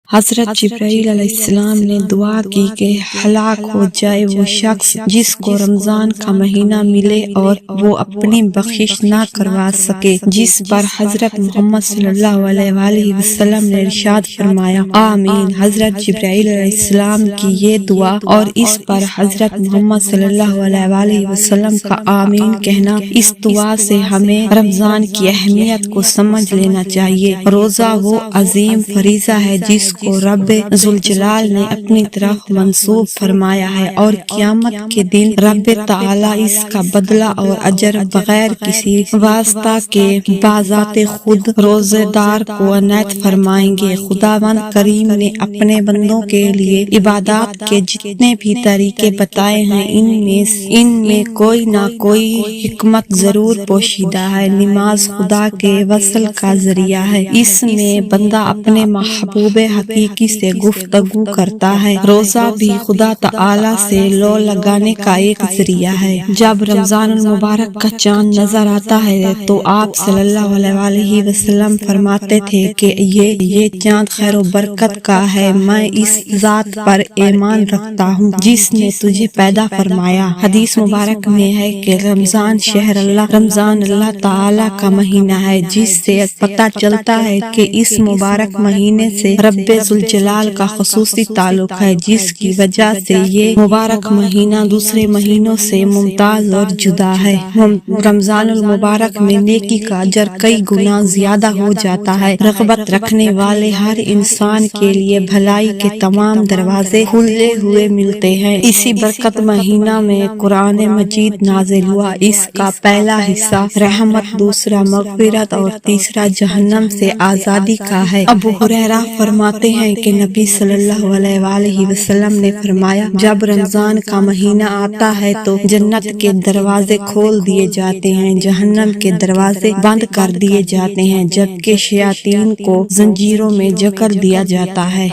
حضرت جبرائیل علیہ السلام نے دعا کی کہ ہلاک ہو جائے وہ شخص جس کو رمضان کا مہینہ ملے اور وہ اپنی بخشش نہ کروا سکے، جس پر حضرت محمد صلی اللہ علیہ وآلہ وسلم نے ارشاد فرمایا آمین۔ حضرت جبرائیل علیہ السلام کی یہ دعا اور اس پر حضرت محمد صلی اللہ علیہ وآلہ وسلم کا آمین کہنا، اس دعا سے ہمیں رمضان کی اہمیت کو سمجھ لینا چاہیے۔ روزہ وہ عظیم فریضہ ہے جس کو رب ذوالجلال نے اپنی طرف منسوب فرمایا ہے، اور قیامت کے دن رب تعالی اس کا بدلہ اور اجر بغیر کسی واسطہ کے بذات خود روزے دار کو عنایت فرمائیں گے۔ خداوند کریم نے اپنے بندوں کے لیے عبادات کے جتنے بھی طریقے بتائے ہیں، ان میں کوئی نہ کوئی حکمت ضرور پوشیدہ ہے۔ نماز خدا کے وصل کا ذریعہ ہے، اس میں بندہ اپنے محبوب حقیقی سے گفتگو کرتا ہے۔ روزہ بھی خدا تعالی سے لو لگانے کا ایک ذریعہ ہے۔ جب رمضان المبارک کا چاند نظر آتا ہے تو آپ صلی اللہ علیہ وآلہ وسلم فرماتے تھے کہ یہ چاند خیر و برکت کا ہے، میں اس ذات پر ایمان رکھتا ہوں جس نے تجھے پیدا فرمایا۔ حدیث مبارک میں ہے کہ رمضان اللہ تعالی کا مہینہ ہے، جس سے پتہ چلتا ہے کہ اس مبارک مہینے سے رب ذوالجلال کا خصوصی تعلق ہے، جس کی وجہ سے یہ مبارک مہینہ دوسرے مہینوں سے ممتاز اور جدا ہے۔ رمضان المبارک میں نیکی کا اجر کئی گنا زیادہ ہو جاتا ہے۔ رغبت رکھنے والے ہر انسان کے لیے بھلائی کے تمام دروازے کھلے ہوئے ملتے ہیں۔ اسی برکت مہینہ میں قرآن مجید نازل ہوا۔ اس کا پہلا حصہ رحمت، دوسرا مغفرت اور تیسرا جہنم سے آزادی کا ہے۔ ابو ہریرہ فرماتے ہیں کہ نبی صلی اللہ علیہ وآلہ وسلم نے فرمایا، جب رمضان کا مہینہ آتا ہے تو جنت کے دروازے کھول دیے جاتے ہیں، جہنم کے دروازے بند کر دیے جاتے ہیں، جبکہ شیاطین کو زنجیروں میں جکڑ دیا جاتا ہے۔